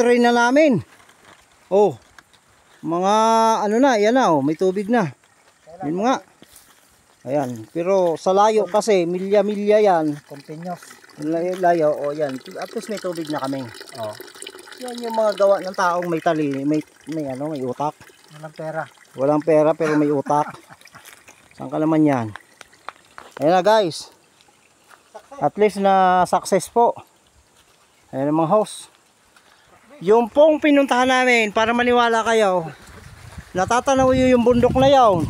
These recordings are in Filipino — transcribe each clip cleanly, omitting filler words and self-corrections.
tray na namin. Oh, mga ano na, yan na, oh, may tubig na. Yun nga. Ayan, pero sa layo kasi, milya-milya yan. Continuous. Layo, oh yan. At least may tubig na kami. Oh. Yan yung mga gawa ng taong may tali, may utak. Walang pera. Walang pera pero may utak. Saan ka naman yan? Ayan na guys. At least na success po. Ayan ang mga host. Yung pong pinuntahan namin para maniwala kayo. Natatanaw yung bundok na yun.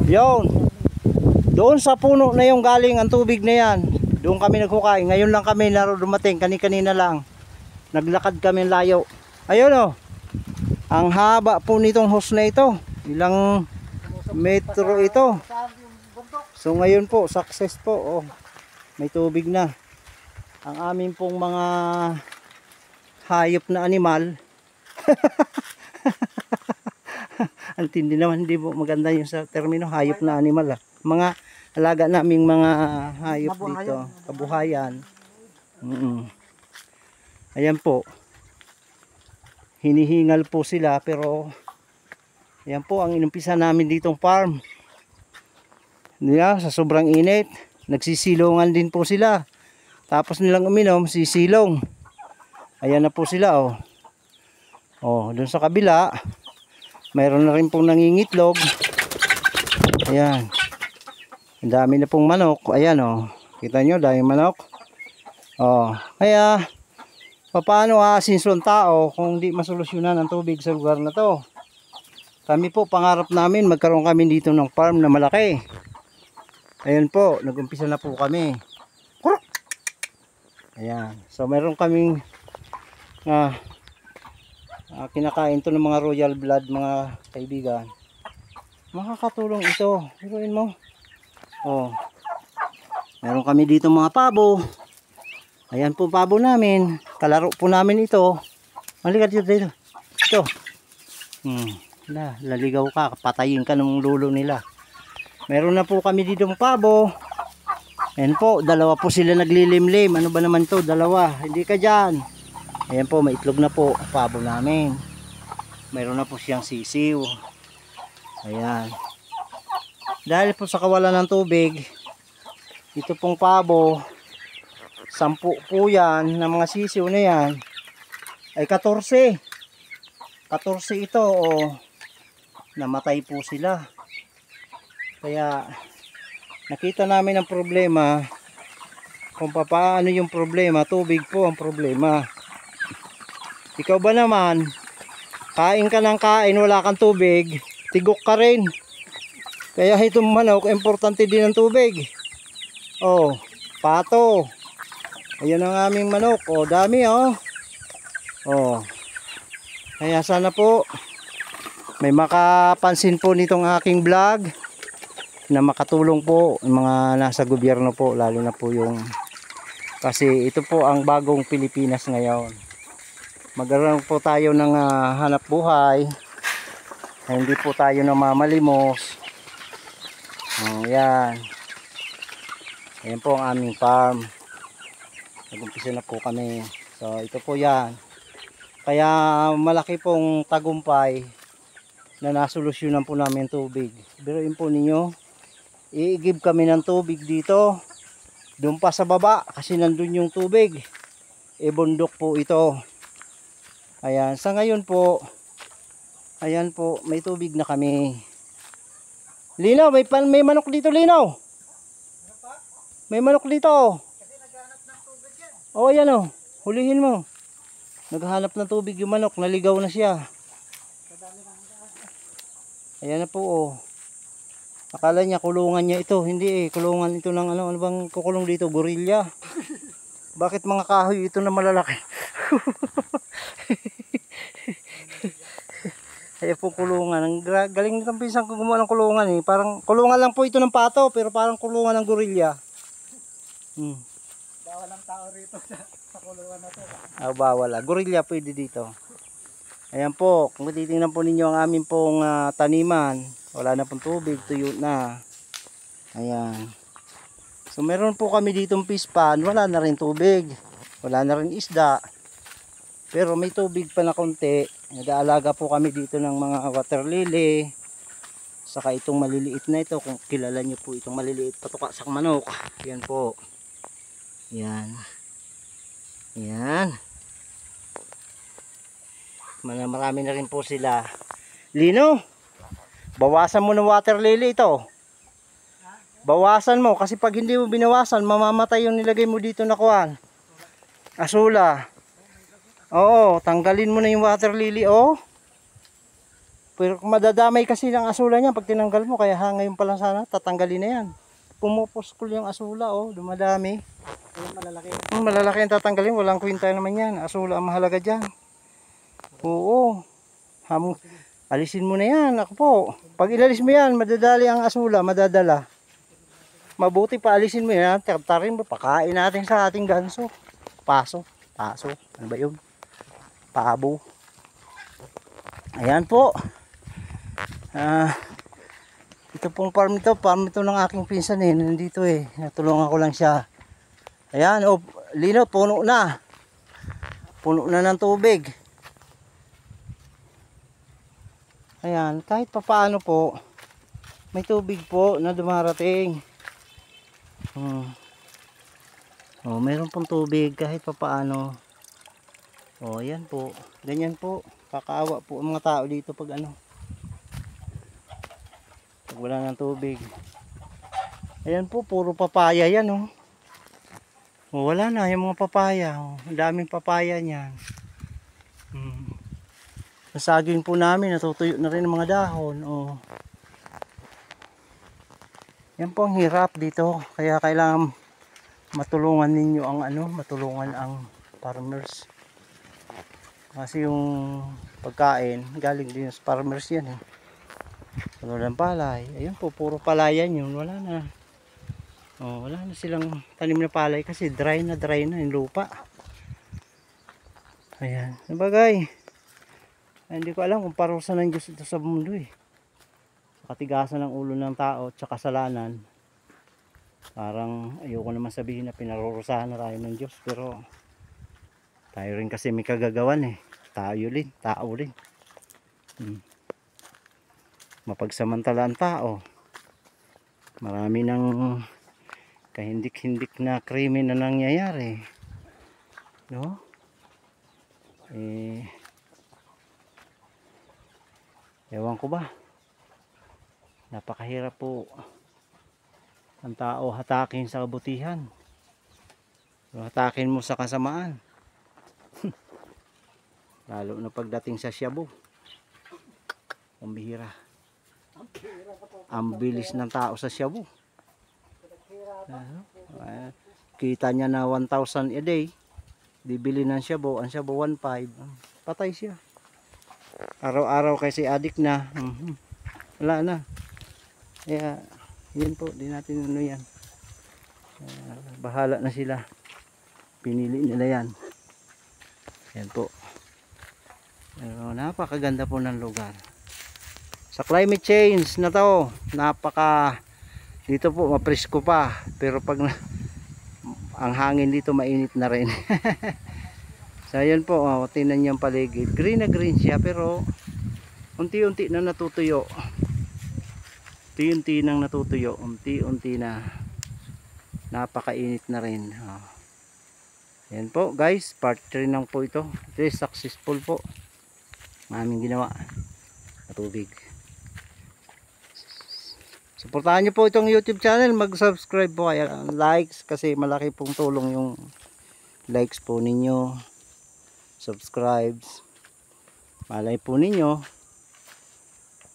Yun. Doon sa puno na yung galing ang tubig na yan. Doon kami naghukay. Ngayon lang kami dumating. Kanina lang. Naglakad kami layo. Ayun oh. Ang haba po nitong hose na ito. Ilang metro ito. So ngayon po, success po. Oh. May tubig na. Ang amin pong mga hayop na animal. Ang tindi naman, hindi po maganda yung sa termino hayop na animal. Mga alaga naming mga hayop dito, kabuhayan. Ayan po. Hinihingal po sila pero ayan po ang inumpisa namin ditong farm. Sa sobrang init, nagsisilongan din po sila. Tapos nilang uminom, sisilong. Ayan na po sila oh. Oh, doon sa kabila, mayroon na rin pong nangingitlog. Ayan. Ang dami na pong manok. Ayan oh. Kita nyo, daming manok. Oh, kaya paano aasinso ang tao kung di masolusyonan ang tubig sa lugar na to? Kami po, pangarap namin magkaroon kami dito ng farm na malaki. Ayan po, nag-umpisa na po kami. Ayan. So meron kaming kinakain to ng mga royal blood, mga kaibigan. Makakatulong ito. Hiruin mo. Oh. Meron kami dito mga pabo. Ayan po pabo namin. Kalaro po namin ito. Halika dito. Ito. Laligaw ka. Patayin ka ng lulo nila. Meron na po kami dito mga pabo. Ayan po, dalawa po sila naglilimlim. Ano ba naman to? Dalawa. Hindi ka dyan. Ayan po, may itlog na po. Pabo namin. Mayroon na po siyang sisiw. Ayan. Dahil po sa kawalan ng tubig, ito pong pabo, 10 po yan, ng mga sisiw na yan, ay 14. 14 ito, o namatay po sila. Kaya, nakita namin ang problema, kung paano yung problema, tubig po ang problema. Ikaw ba naman, kain ka ng kain, wala kang tubig, tigok ka rin. Kaya itong manok, importante din ang tubig. Oh, pato. Ayan ang aming manok. Oh, dami oh. Oh. Kaya sana po may makapansin po nitong aking vlog na makatulong po yung mga nasa gobyerno po, lalo na po yung kasi ito po ang bagong Pilipinas ngayon. Magkaroon po tayo ng hanap buhay. Hindi po tayo namamalimos. Ayan. Ayan po ang aming farm. Nag-umpisa na po kami. So ito po yan. Kaya malaki pong tagumpay na nasolusyonan po namin tubig. Biruin po ninyo, iigib kami ng tubig dito. Doon pa sa baba kasi nandun yung tubig. Bundok po ito. Ayan. Sa ngayon po, ayan po, may tubig na kami. Linaw, may manok dito, Linaw. May manok dito. Kasi naghanap ng tubig yan. Oh, yan oh. Hulihin mo. Naghahanap ng tubig yung manok, naligaw na siya. Ayan na po oh. Akala niya kulungan niya ito, hindi kulungan ito ng ano bang kukulong dito, gorilla. Bakit mga kahoy ito na malalaki? Ayan po kulungan. Ang galing nitong pisang kung gumawa ng kulungan eh. Parang kulungan lang po ito ng pato pero parang kulungan ng gorilla. Bawal ang tao rito sa kulungan na to. Bawal. Gorilla pwede dito. Ayan po. Kung titingnan po ninyo ang aming pong taniman. Wala na pong tubig. Tuyo na. Ayan. So meron po kami ditong fish pond. Wala na rin tubig. Wala na rin isda. Pero may tubig pa na konti. Nag-aalaga po kami dito ng mga water lily. Saka itong maliliit na ito, kung kilala nyo po itong maliliit patuka sa manok. Yan po. Yan. Yan. Marami na rin po sila. Lino, bawasan mo ng water lily ito. Bawasan mo kasi pag hindi mo binawasan, mamamatay yung nilagay mo dito na kuwan. Asula. Oo, tanggalin mo na yung water lily, oh. Pero kung madadamay kasi ng asula niya pag tinanggal mo, kaya ngayon pa lang sana tatanggalin na yan. Pumupuskol yung asula, oh, dumadami. Yung malalaki. Malalaki ang tatanggalin, walang kwenta naman yan. Asula ang mahalaga dyan. Oo. Alisin mo na yan, ako po. Pag ilalis mo yan, madadali ang asula, madadala. Mabuti pa alisin mo yan, tarin mo, pakain natin sa ating ganso. Paso, ano ba yun? Pabo. Ayan po. Ito pong farm ito ng aking pinsan eh, nandito eh. Natulungan ko lang siya. Ayan, oh, Lino, puno na. Puno na ng tubig. Ayan, kahit papaano po, may tubig po na dumarating. Oh, meron pong tubig kahit papaano. Oh, ayan po. Ganyan po. Kakaawa po ang mga tao dito pag ano. Pag wala ng tubig. Ayan po, puro papaya yan, oh. Oh, wala na yung mga papaya. Oh, ang daming papaya niyan. Nasaging po namin, natutuyo na rin ang mga dahon. Oh. Yan po ang hirap dito. Kaya kailangan matulungan ninyo ang ano, matulungan ang farmers. Kasi yung pagkain, galing din sa farmers yan eh. Tulad ng palay. Ayun po, puro palayan yun. Wala na. Oh, wala na silang tanim na palay kasi dry na yung lupa. Ayan. Sabagay. Hindi ko alam kung parusa ng Diyos ito sa mundo eh. Katigasan ng ulo ng tao at kasalanan. Parang ayoko naman sabihin na pinarurusahan na tayo ng Diyos, pero tayo rin kasi may kagagawan eh. Tao rin. Mapagsamantala ang tao. Marami ng kahindik-hindik na krimen na nangyayari. No? Ewan ko ba? Napakahirap po ang tao hatakin sa kabutihan. Hatakin mo sa kasamaan. Lalo na pagdating sa Shabu. Pambihira. Ang bilis ng tao sa Shabu. Kita niya na 1,000 a day. Bibili ng Shabu. Ang Shabu 1,500. Patay siya. Araw-araw kasi adik na. Wala na. Kaya yun po, di natin ano yan. Bahala na sila. Pinili nila yan. Yan po. Pero napakaganda po ng lugar. Sa climate change na to, dito po mapresko pa. Pero pag ang hangin dito mainit na rin. So yun po, tingnan niyo ang paligid. Green na green siya pero unti-unti na natutuyo. Unti-unti nang natutuyo, unti-unti na napakainit na rin. Yan po guys, part 3 lang po ito. Ito is successful po. Aming ginawa na tubig. Suportahan nyo po itong YouTube channel, mag-subscribe po kayo, likes kasi malaki pong tulong yung likes po ninyo, subscribes. Malay po ninyo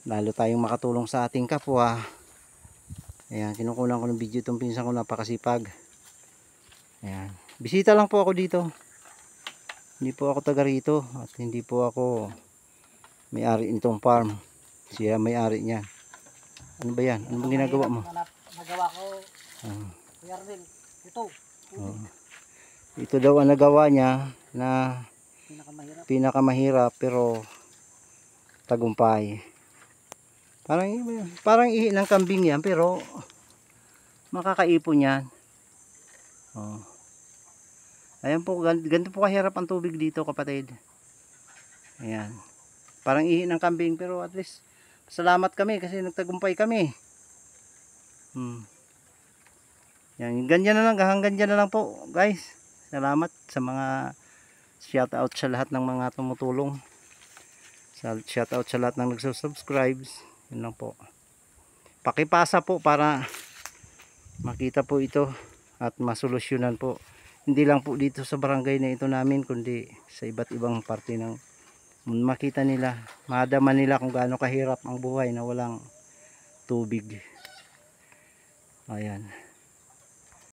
lalo tayong makatulong sa ating kapwa. Ayan, kinukunan ko ng video itong pinsan ko, napakasipag. Ayan, bisita lang po ako dito, hindi po ako taga rito at hindi po ako may-ari nitong farm. Siya may-ari niya. Ano ba yan? Ano bang ginagawa mo? Nagawa ko Yarnil, ito ito daw ang nagawa niya na pinakamahirap pero tagumpay. Parang ihi ng kambing yan pero makakaipon yan. Ayan po, ganito po kahirap ang tubig dito kapatid. Ayan. Parang ihi ng kambing pero at least salamat kami kasi nagtagumpay kami. Yan, ganyan na lang, hanggang dyan na lang po guys. Salamat sa mga shout out sa lahat ng mga tumutulong. Shout out sa lahat ng nagsusubscribe. Yun lang po. Pakipasa po para makita po ito at masolusyonan po. Hindi lang po dito sa barangay na ito namin kundi sa iba't ibang parte ng makita nila, madama nila kung gaano kahirap ang buhay na walang tubig. Ayan.